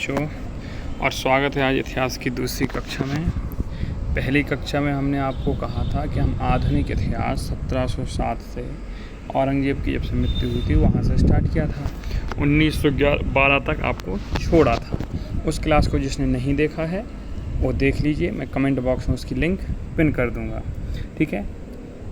बच्चों, और स्वागत है आज इतिहास की दूसरी कक्षा में। पहली कक्षा में हमने आपको कहा था कि हम आधुनिक इतिहास 1707 से औरंगजेब की जब से मृत्यु हुई थी वहाँ से स्टार्ट किया था, 1912 तक आपको छोड़ा था। उस क्लास को जिसने नहीं देखा है वो देख लीजिए, मैं कमेंट बॉक्स में उसकी लिंक पिन कर दूँगा, ठीक है।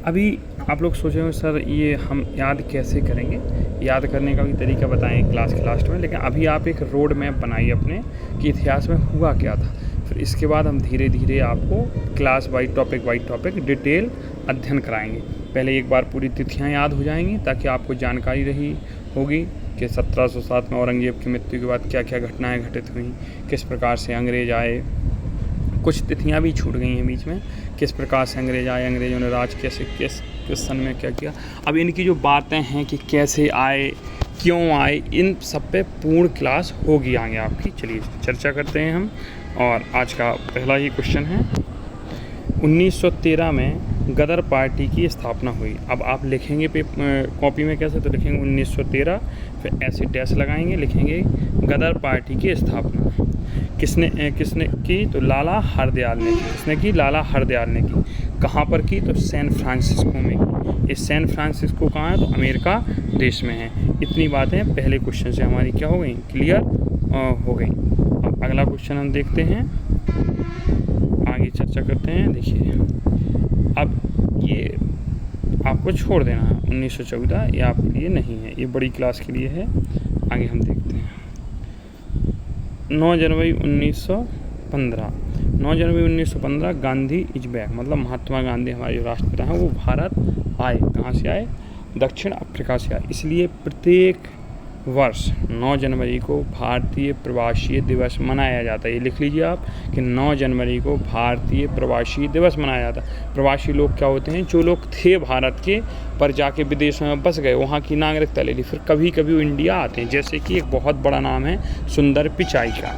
अभी आप लोग सोच रहे हो सर ये हम याद कैसे करेंगे, याद करने का भी तरीका बताएं क्लास के लास्ट में, लेकिन अभी आप एक रोड मैप बनाइए अपने कि इतिहास में हुआ क्या था। फिर इसके बाद हम धीरे धीरे आपको क्लास वाइज टॉपिक डिटेल अध्ययन कराएंगे। पहले एक बार पूरी तिथियां याद हो जाएंगी ताकि आपको जानकारी रही होगी कि 1707 में औरंगजेब की मृत्यु के बाद क्या क्या घटनाएँ घटित हुई, किस प्रकार से अंग्रेज आए। कुछ तिथियां भी छूट गई हैं बीच में, किस प्रकार से अंग्रेज आए, अंग्रेज़ों ने राज कैसे किस सन में क्या किया। अब इनकी जो बातें हैं कि कैसे आए, क्यों आए, इन सब पे पूर्ण क्लास होगी आगे आपकी। चलिए चर्चा करते हैं हम। और आज का पहला ही क्वेश्चन है, 1913 में गदर पार्टी की स्थापना हुई। अब आप लिखेंगे कॉपी में कैसे, तो लिखेंगे 1913, फिर ऐसे डैश लगाएंगे, लिखेंगे गदर पार्टी की स्थापना किसने की, तो लाला हरदयाल ने की। किसने की? लाला हरदयाल ने की। कहाँ पर की? तो सैन फ्रांसिस्को में की। ये सैन फ्रांसिस्को कहाँ है? तो अमेरिका देश में है। इतनी बातें पहले क्वेश्चन से हमारी क्या हो गई, क्लियर हो गई। अब अगला क्वेश्चन हम देखते हैं, आगे चर्चा करते हैं। देखिए अब ये आपको छोड़ देना है, 1914 ये आपके लिए नहीं है, ये बड़ी क्लास के लिए है। आगे हम देखते हैं 9 जनवरी 1915 गांधी इज बैक, मतलब महात्मा गांधी हमारे जो राष्ट्रपिता हैं वो भारत आए। कहाँ से आए? दक्षिण अफ्रीका से आए। इसलिए प्रत्येक वर्ष 9 जनवरी को भारतीय प्रवासी दिवस मनाया जाता है। ये लिख लीजिए आप कि 9 जनवरी को भारतीय प्रवासी दिवस मनाया जाता है। प्रवासी लोग क्या होते हैं? जो लोग थे भारत के पर जाके विदेशों में बस गए, वहाँ की नागरिकता ले ली, फिर कभी कभी वो इंडिया आते हैं। जैसे कि एक बहुत बड़ा नाम है सुंदर पिचाई का।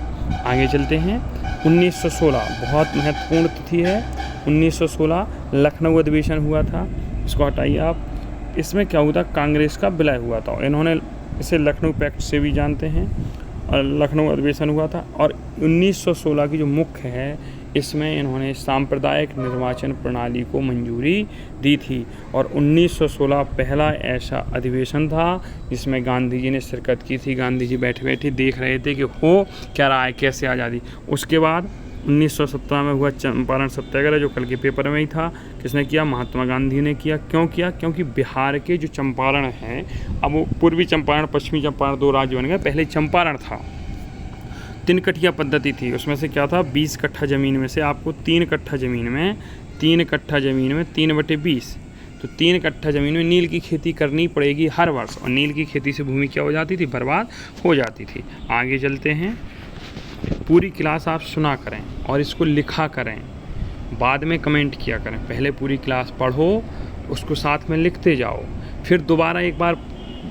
आगे चलते हैं 1916, बहुत महत्वपूर्ण तिथि है। 1916 लखनऊ अधिवेशन हुआ था, इसको हटाइए आप। इसमें क्या हुआ था? कांग्रेस का विलय हुआ था। इन्होंने इसे लखनऊ पैक्ट से भी जानते हैं, और लखनऊ अधिवेशन हुआ था। और 1916 की जो मुख्य है, इसमें इन्होंने सांप्रदायिक निर्वाचन प्रणाली को मंजूरी दी थी। और 1916 पहला ऐसा अधिवेशन था जिसमें गांधी जी ने शिरकत की थी। गांधी जी बैठे बैठे देख रहे थे कि हो क्या रहा है, कैसे आज़ादी। उसके बाद 1917 में हुआ चंपारण सत्याग्रह, जो कल के पेपर में ही था। किसने किया? महात्मा गांधी ने किया। क्यों किया? क्योंकि बिहार के जो चंपारण हैं, अब वो पूर्वी चंपारण पश्चिमी चंपारण 2 राज्य बन गए। पहले चंपारण था, 3 कट्ठिया पद्धति थी। उसमें से क्या था? 20 कट्ठा ज़मीन में से आपको 3 कट्ठा ज़मीन में 3/20, तो 3 कट्ठा ज़मीन में नील की खेती करनी पड़ेगी हर वर्ष। और नील की खेती से भूमि क्या हो जाती थी? बर्बाद हो जाती थी। आगे चलते हैं। पूरी क्लास आप सुना करें और इसको लिखा करें, बाद में कमेंट किया करें। पहले पूरी क्लास पढ़ो, उसको साथ में लिखते जाओ, फिर दोबारा एक बार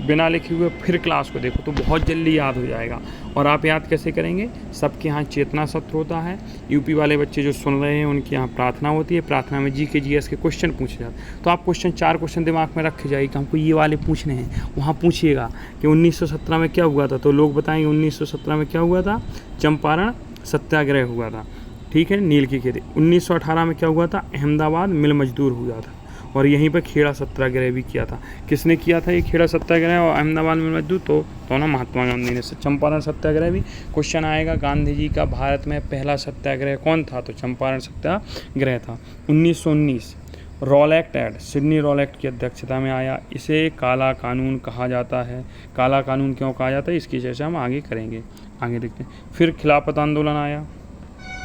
बिना लिखे हुए फिर क्लास को देखो, तो बहुत जल्दी याद हो जाएगा। और आप याद कैसे करेंगे? सबके यहाँ चेतना सत्र होता है। यूपी वाले बच्चे जो सुन रहे हैं उनके यहाँ प्रार्थना होती है। प्रार्थना में जीके जीएस के क्वेश्चन पूछे जाते हैं। तो आप 4 क्वेश्चन दिमाग में रख जाइए कि हमको ये वाले पूछने हैं। वहाँ पूछिएगा कि 1917 में क्या हुआ था, तो लोग बताएंगे 1917 में क्या हुआ था? चंपारण सत्याग्रह हुआ था, ठीक है, नील की खेती। 1918 में क्या हुआ था? अहमदाबाद मिल मजदूर हुआ था, और यहीं पर खेड़ा सत्याग्रह भी किया था। किसने किया था ये खेड़ा सत्याग्रह और अहमदाबाद में मजदूर? तो ना महात्मा गांधी ने। चंपारण सत्याग्रह भी क्वेश्चन आएगा। गांधी जी का भारत में पहला सत्याग्रह कौन था? तो चंपारण सत्याग्रह था। 1919 रॉलेक्ट एक्ट, सिडनी रॉलेक्ट की अध्यक्षता में आया। इसे काला कानून कहा जाता है। काला कानून क्यों कहा जाता है, इसकी चर्चा हम आगे करेंगे। आगे देखते हैं। फिर खिलाफत आंदोलन आया।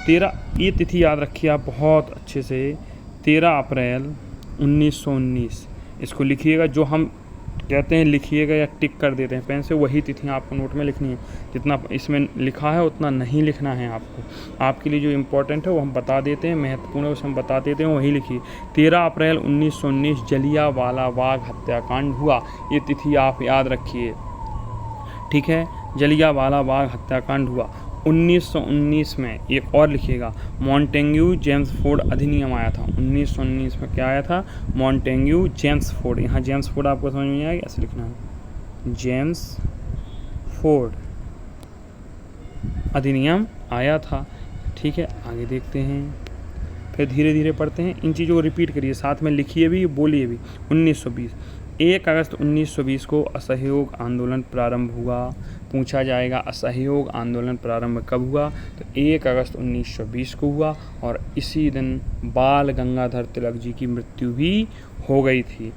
13, ये तिथि याद रखिए आप बहुत अच्छे से, 13 अप्रैल 1919। इसको लिखिएगा, जो हम कहते हैं लिखिएगा या टिक कर देते हैं पेन से, वही तिथियां आपको नोट में लिखनी है। जितना इसमें लिखा है उतना नहीं लिखना है आपको। आपके लिए जो इम्पोर्टेंट है वो हम बता देते हैं, महत्वपूर्ण है उसे हम बता देते हैं, वही लिखिए। 13 अप्रैल 1919 जलियांवाला बाग हत्याकांड हुआ। ये तिथि आप याद रखिए, ठीक है। जलियांवाला बाग हत्याकांड हुआ 1919 में। एक और लिखिएगा, मॉन्टेग्यू जेम्सफोर्ड अधिनियम आया था। 1919 में क्या आया था? Montagu Jamesford. यहाँ जेम्सफोर्ड आपको समझ में आएगा, ऐसे लिखना है, जेम्सफोर्ड अधिनियम आया था। ठीक है, आगे देखते हैं, फिर धीरे धीरे पढ़ते हैं। इन चीज़ों को रिपीट करिए, साथ में लिखिए भी बोलिए भी। 1920, 1 अगस्त 1920 को असहयोग आंदोलन प्रारंभ हुआ। पूछा जाएगा असहयोग आंदोलन प्रारंभ कब हुआ, तो 1 अगस्त 1920 को हुआ और इसी दिन बाल गंगाधर तिलक जी की मृत्यु भी हो गई थी।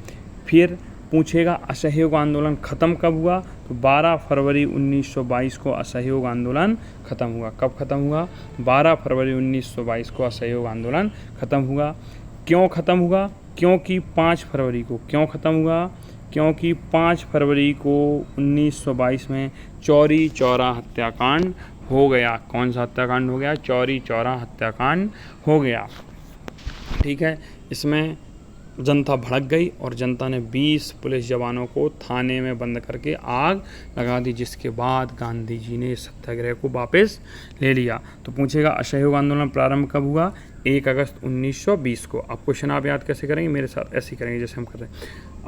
फिर पूछेगा असहयोग आंदोलन ख़त्म कब हुआ, तो 12 फरवरी 1922 को असहयोग आंदोलन ख़त्म हुआ। कब ख़त्म हुआ, 12 फरवरी 1922 को असहयोग आंदोलन ख़त्म हुआ। क्यों ख़त्म हुआ, क्योंकि 5 फरवरी को, क्यों ख़त्म हुआ, क्योंकि 5 फरवरी को 1922 में चौरी चौरा हत्याकांड हो गया। कौन सा हत्याकांड हो गया, चौरी चौरा हत्याकांड हो गया। ठीक है, इसमें जनता भड़क गई और जनता ने 20 पुलिस जवानों को थाने में बंद करके आग लगा दी, जिसके बाद गांधी जी ने सत्याग्रह को वापस ले लिया। तो पूछेगा असहयोग आंदोलन प्रारंभ कब हुआ, 1 अगस्त 1920 को। अब क्वेश्चन आप याद कैसे करेंगे, मेरे साथ ऐसे ही करेंगे जैसे हम कर रहे हैं।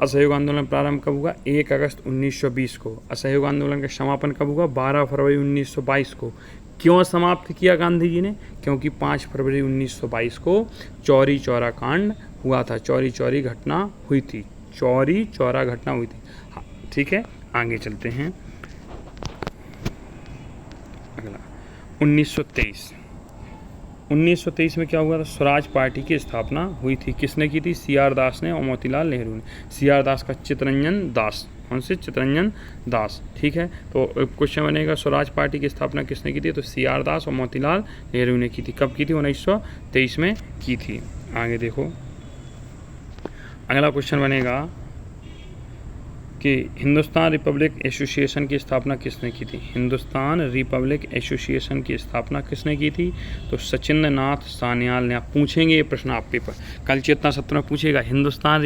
असहयोग आंदोलन प्रारंभ कब हुआ, 1 अगस्त 1920 को। असहयोग आंदोलन का समापन कब हुआ, 12 फरवरी 1922 को। क्यों समाप्त किया गांधी जी ने, क्योंकि 5 फरवरी 1922 को चौरी चौरा कांड हुआ था, चौरी चौरी घटना हुई थी, चौरी चौरा घटना हुई थी। हाँ, ठीक है, आगे चलते हैं। अगला 1923, 1923 में क्या हुआ था, स्वराज पार्टी की स्थापना हुई थी। किसने की थी, सी.आर. दास ने और मोतीलाल नेहरू ने। सी.आर. दास का चितरंजन दास, कौन से, चितरंजन दास। ठीक है, तो क्वेश्चन बनेगा स्वराज पार्टी की स्थापना किसने की थी, तो सी.आर. दास और मोतीलाल नेहरू ने की थी। कब की थी, 1923 में की थी। आगे देखो, अगला क्वेश्चन बनेगा कि हिंदुस्तान रिपब्लिक एसोसिएशन की स्थापना किसने की थी। हिंदुस्तान रिपब्लिक एसोसिएशन की स्थापना किसने की थी, तो सचिंद्र नाथ सान्याल ने। आप पूछेंगे ये प्रश्न आप पेपर कल चेतना सत्र में पूछेगा, हिंदुस्तान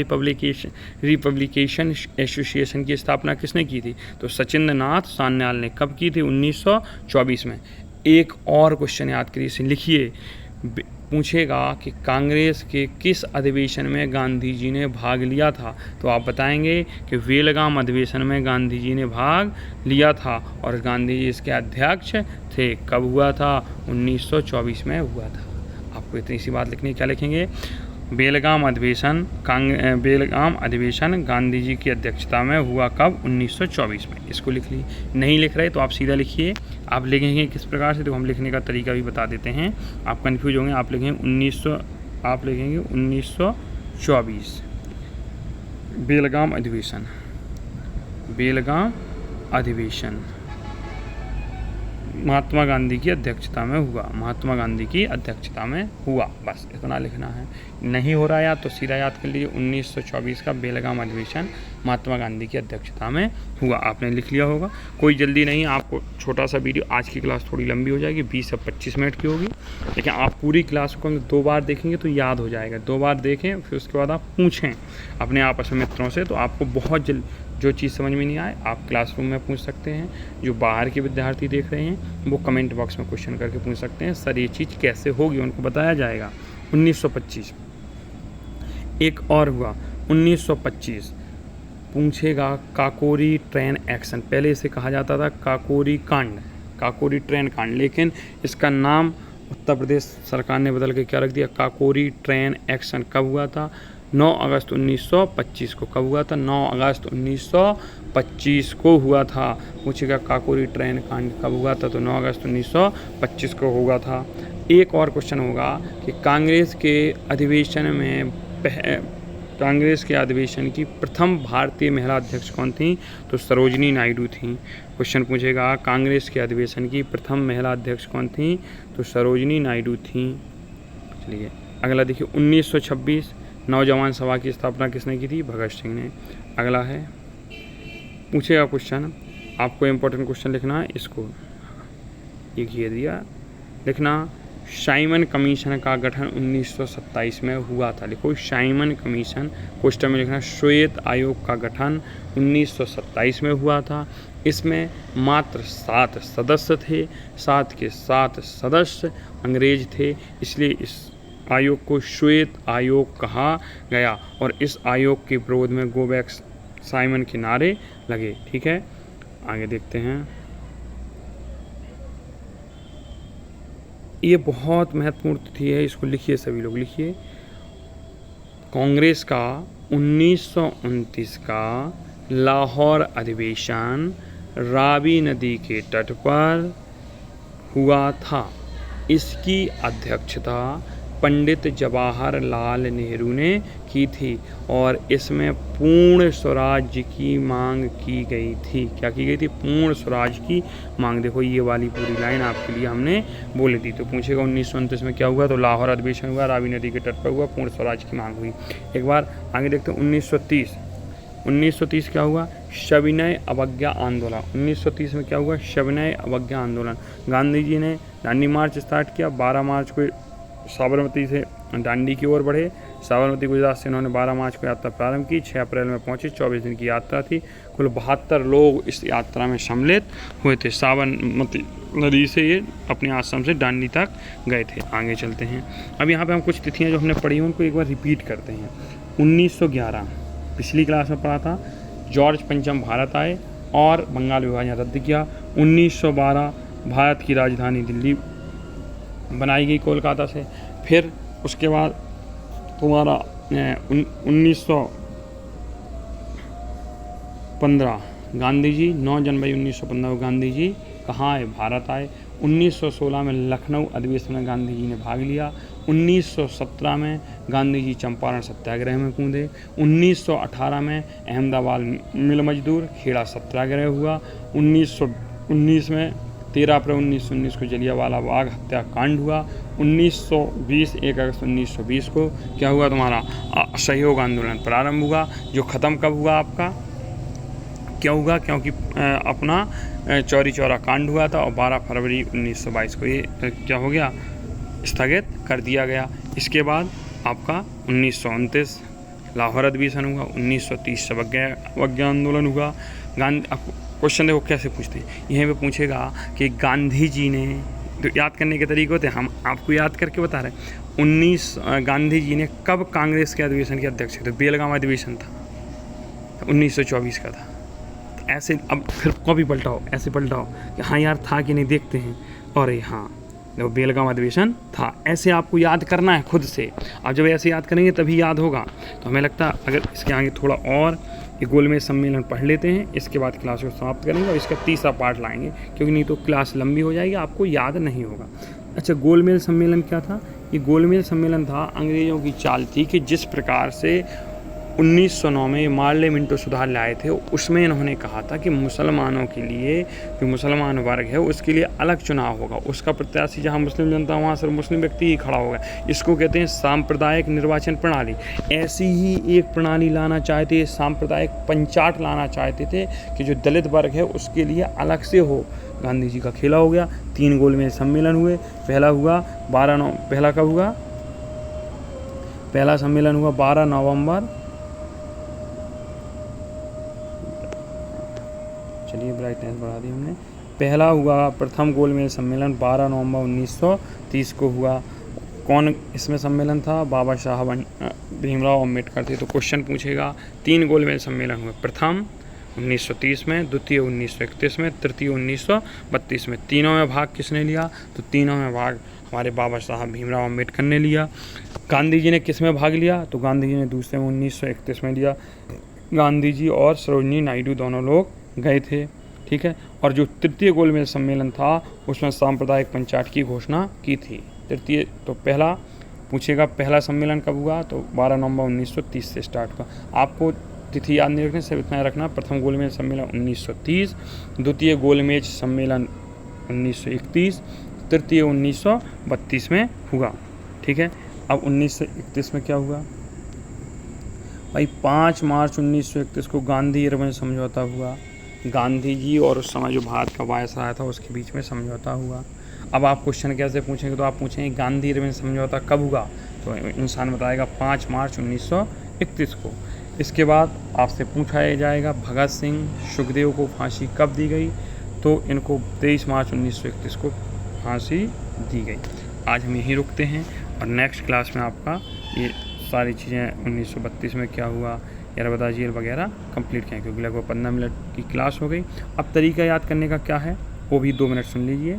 रिपब्लिकेशन एसोसिएशन की स्थापना किसने की थी, तो सचिंद्र नाथ सान्याल ने। कब की थी, 1924 में। एक और क्वेश्चन याद करिए, इसे लिखिए। पूछेगा कि कांग्रेस के किस अधिवेशन में गांधी जी ने भाग लिया था, तो आप बताएंगे कि बेलगाम अधिवेशन में गांधी जी ने भाग लिया था और गांधी जी इसके अध्यक्ष थे। कब हुआ था, 1924 में हुआ था। आपको इतनी सी बात लिखनी, क्या लिखेंगे, बेलगाम अधिवेशन, बेलगाम अधिवेशन गांधी जी की अध्यक्षता में हुआ कब, 1924 में। इसको लिख ली, नहीं लिख रहे तो आप सीधा लिखिए। आप लिखेंगे किस प्रकार से, तो हम लिखने का तरीका भी बता देते हैं, आप कंफ्यूज होंगे। आप लिखेंगे 1924 बेलगाम अधिवेशन, बेलगाम अधिवेशन महात्मा गांधी की अध्यक्षता में हुआ, महात्मा गांधी की अध्यक्षता में हुआ। बस इतना लिखना है। नहीं हो रहा याद तो सीधा याद कर लीजिए, 1924 का बेलगाम अधिवेशन महात्मा गांधी की अध्यक्षता में हुआ। आपने लिख लिया होगा, कोई जल्दी नहीं। आपको छोटा सा वीडियो, आज की क्लास थोड़ी लंबी हो जाएगी, 20 से 25 मिनट की होगी, लेकिन आप पूरी क्लास को 2 बार देखेंगे तो याद हो जाएगा। 2 बार देखें, फिर उसके बाद आप पूछें अपने आपस में मित्रों से, तो आपको बहुत जल्द जो चीज़ समझ में नहीं आए आप क्लासरूम में पूछ सकते हैं। जो बाहर के विद्यार्थी देख रहे हैं वो कमेंट बॉक्स में क्वेश्चन करके पूछ सकते हैं, सर ये चीज़ कैसे होगी, उनको बताया जाएगा। 1925 एक और हुआ, 1925 पूछेगा काकोरी ट्रेन एक्शन। पहले इसे कहा जाता था काकोरी कांड, काकोरी ट्रेन कांड, लेकिन इसका नाम उत्तर प्रदेश सरकार ने बदल के क्या रख दिया, काकोरी ट्रेन एक्शन। कब हुआ था, 9 अगस्त 1925 को। कब हुआ था, 9 अगस्त 1925 को हुआ था। पूछेगा काकोरी ट्रेन कांड कब हुआ था, तो 9 अगस्त 1925 को हुआ था। एक और क्वेश्चन होगा कि कांग्रेस के अधिवेशन की प्रथम भारतीय महिला अध्यक्ष कौन थी, तो सरोजिनी नायडू थी। क्वेश्चन पूछेगा कांग्रेस के अधिवेशन की प्रथम महिला अध्यक्ष कौन थी, तो सरोजिनी नायडू थी। चलिए अगला देखिए, 1926 नौजवान सभा की स्थापना किसने की थी, भगत सिंह ने। अगला है, पूछेगा क्वेश्चन, आपको इम्पोर्टेंट क्वेश्चन लिखना है, इसको ये दिया लिखना, साइमन कमीशन का गठन 1927 में हुआ था। लिखो साइमन कमीशन, क्वेश्चन में लिखना श्वेत आयोग का गठन 1927 में हुआ था। इसमें मात्र 7 सदस्य थे, 7 के 7 सदस्य अंग्रेज थे, इसलिए इस आयोग को श्वेत आयोग कहा गया और इस आयोग के विरोध में गो बैक साइमन के नारे लगे। ठीक है, आगे देखते हैं। ये बहुत महत्वपूर्ण तिथि है, इसको लिखिए, सभी लोग लिखिए। कांग्रेस का 1929 का लाहौर अधिवेशन रावी नदी के तट पर हुआ था। इसकी अध्यक्षता पंडित जवाहरलाल नेहरू ने की थी और इसमें पूर्ण स्वराज्य की मांग की गई थी। क्या की गई थी? पूर्ण स्वराज की मांग। देखो ये वाली पूरी लाइन आपके लिए हमने बोली थी। तो पूछेगा 1929 में क्या हुआ, तो लाहौर अधिवेशन हुआ, रावी नदी के तट पर हुआ, पूर्ण स्वराज की मांग हुई। एक बार आगे देखते हैं 1930 क्या हुआ? सविनय अवज्ञा आंदोलन। 1930 में क्या हुआ? सविनय अवज्ञा आंदोलन। गांधी जी ने दांडी मार्च स्टार्ट किया। 12 मार्च को साबरमती से दांडी की ओर बढ़े। साबरमती गुजरात से उन्होंने 12 मार्च को यात्रा प्रारंभ की। 6 अप्रैल में पहुंचे। 24 दिन की यात्रा थी। कुल 72 लोग इस यात्रा में सम्मिलित हुए थे। साबरमती नदी से ये अपने आश्रम से दांडी तक गए थे। आगे चलते हैं। अब यहाँ पे हम कुछ तिथियाँ जो हमने पढ़ी उनको एक बार रिपीट करते हैं। 1911 पिछली क्लास में पढ़ा था, जॉर्ज पंचम भारत आए और बंगाल विभाजन रद्द किया। 1912 भारत की राजधानी दिल्ली बनाई गई कोलकाता से। फिर उसके बाद तुम्हारा 1915 गांधी जी, 9 जनवरी 1915 को गांधी जी कहाँ आए? भारत आए। 1916 में लखनऊ अधिवेशन में गांधी जी ने भाग लिया। 1917 में गांधी जी चंपारण सत्याग्रह में कूदे। 1918 में अहमदाबाद मिल मजदूर खेड़ा सत्याग्रह हुआ। 1919 में 13 अप्रैल 1919 को जलियांवाला बाग हत्याकांड हुआ। 1920 1 अगस्त 1920 को क्या हुआ? तुम्हारा असहयोग आंदोलन प्रारंभ हुआ, जो ख़त्म कब हुआ आपका? क्या हुआ? क्योंकि अपना चौरी चौरा कांड हुआ था और 12 फरवरी 1922 को ये क्या हो गया? स्थगित कर दिया गया। इसके बाद आपका 1929 लाहौर अधिवेशन हुआ। 1930 अवज्ञा आंदोलन हुआ। क्वेश्चन देखो कैसे पूछते हैं, यहीं पे पूछेगा कि गांधी जी ने, तो याद करने के तरीके होते हैं, हम आपको याद करके बता रहे हैं। गांधी जी ने कब कांग्रेस के अधिवेशन के अध्यक्ष थे? बेलगाम अधिवेशन था, 1924 का था। तो ऐसे अब फिर कभी पलटाओ, ऐसे पलटाओ कि हाँ यार था कि नहीं, देखते हैं। और हाँ देखो बेलगाम अधिवेशन था। ऐसे आपको याद करना है खुद से। आप जब ऐसे याद करेंगे तभी याद होगा। तो हमें लगता है अगर इसके आगे थोड़ा और ये गोलमेज सम्मेलन पढ़ लेते हैं, इसके बाद क्लास को समाप्त करेंगे और इसका तीसरा पार्ट लाएंगे, क्योंकि नहीं तो क्लास लंबी हो जाएगी, आपको याद नहीं होगा। अच्छा, गोलमेज सम्मेलन क्या था? ये गोलमेज सम्मेलन था, अंग्रेज़ों की चाल थी कि जिस प्रकार से 1909 में मार्ले मिंटो सुधार लाए थे, उसमें इन्होंने कहा था कि मुसलमानों के लिए, जो मुसलमान वर्ग है उसके लिए अलग चुनाव होगा। उसका प्रत्याशी जहां मुस्लिम जनता वहां सिर्फ मुस्लिम व्यक्ति ही खड़ा होगा। इसको कहते हैं सांप्रदायिक निर्वाचन प्रणाली। ऐसी ही एक प्रणाली लाना चाहते, सांप्रदायिक पंचाट लाना चाहते थे कि जो दलित वर्ग है उसके लिए अलग से हो। गांधी जी का खेला हो गया। 3 गोलमेज सम्मेलन हुए। पहला हुआ पहला कब हुआ? पहला सम्मेलन हुआ 12 नवंबर, चलिए ब्राइटनेस बढ़ा दी हमने। पहला हुआ प्रथम गोलमेज सम्मेलन 12 नवंबर 1930 को हुआ। कौन इसमें सम्मेलन था? बाबा साहब भीमराव अम्बेडकर थे। तो क्वेश्चन पूछेगा 3 गोलमेज सम्मेलन हुए, प्रथम 1930 में, द्वितीय 1931 में, तृतीय 1932 में। तीनों में भाग किसने लिया? तो तीनों में भाग हमारे बाबा साहब भीमराव अम्बेडकर ने लिया। गांधी जी ने किस में भाग लिया? तो गांधी जी ने दूसरे में 1931 में लिया। गांधी जी और सरोजिनी नायडू दोनों लोग गए थे। ठीक है। और जो तृतीय गोलमेज सम्मेलन था उसमें सांप्रदायिक पंचायत की घोषणा की थी। तृतीय तो पहला पूछेगा पहला सम्मेलन कब हुआ? तो 12 नवंबर 1930 से स्टार्ट हुआ। आपको तिथि याद नहीं रखने, सिर्फ इतना रखना, प्रथम गोलमेज सम्मेलन 1930, द्वितीय गोलमेज सम्मेलन 1931, तृतीय 1932 में हुआ। ठीक है। अब 1931 में क्या हुआ भाई? 5 मार्च 1931 को गांधी इरविन समझौता हुआ। गांधी जी और उस समय जो भारत का वायसराय था उसके बीच में समझौता हुआ। अब आप क्वेश्चन कैसे पूछेंगे? तो आप पूछेंगे गांधी इरविन समझौता कब हुआ? तो इंसान बताएगा 5 मार्च 1931 को। इसके बाद आपसे पूछा जाएगा भगत सिंह, सुखदेव को फांसी कब दी गई? तो इनको 23 मार्च 1931 को फांसी दी गई। आज हम यहीं रुकते हैं और नेक्स्ट क्लास में आपका ये सारी चीज़ें 1932 में क्या हुआ, यरबदा जेल वगैरह कंप्लीट किया, क्योंकि लगभग 15 मिनट की क्लास हो गई। अब तरीका याद करने का क्या है वो भी 2 मिनट सुन लीजिए।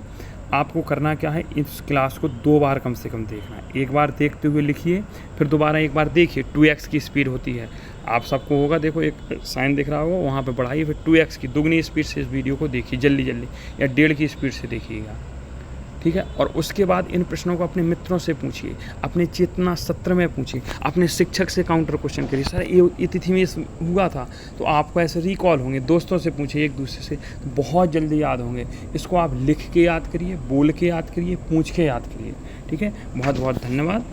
आपको करना क्या है, इस क्लास को 2 बार कम से कम देखना है। एक बार देखते हुए लिखिए, फिर दोबारा एक बार देखिए। 2x की स्पीड होती है, आप सबको होगा, देखो एक साइन दिख रहा होगा, वहाँ पे बढ़ाइए, फिर 2x की दुगनी स्पीड से इस वीडियो को देखिए जल्दी जल्दी, या 1.5 की स्पीड से देखिएगा, ठीक है। और उसके बाद इन प्रश्नों को अपने मित्रों से पूछिए, अपने चेतना सत्र में पूछिए, अपने शिक्षक से काउंटर क्वेश्चन करिए। सर ये तिथि में हुआ था, तो आपको ऐसे रिकॉल होंगे। दोस्तों से पूछिए, एक दूसरे से, तो बहुत जल्दी याद होंगे। इसको आप लिख के याद करिए, बोल के याद करिए, पूछ के याद करिए, ठीक है। बहुत बहुत धन्यवाद।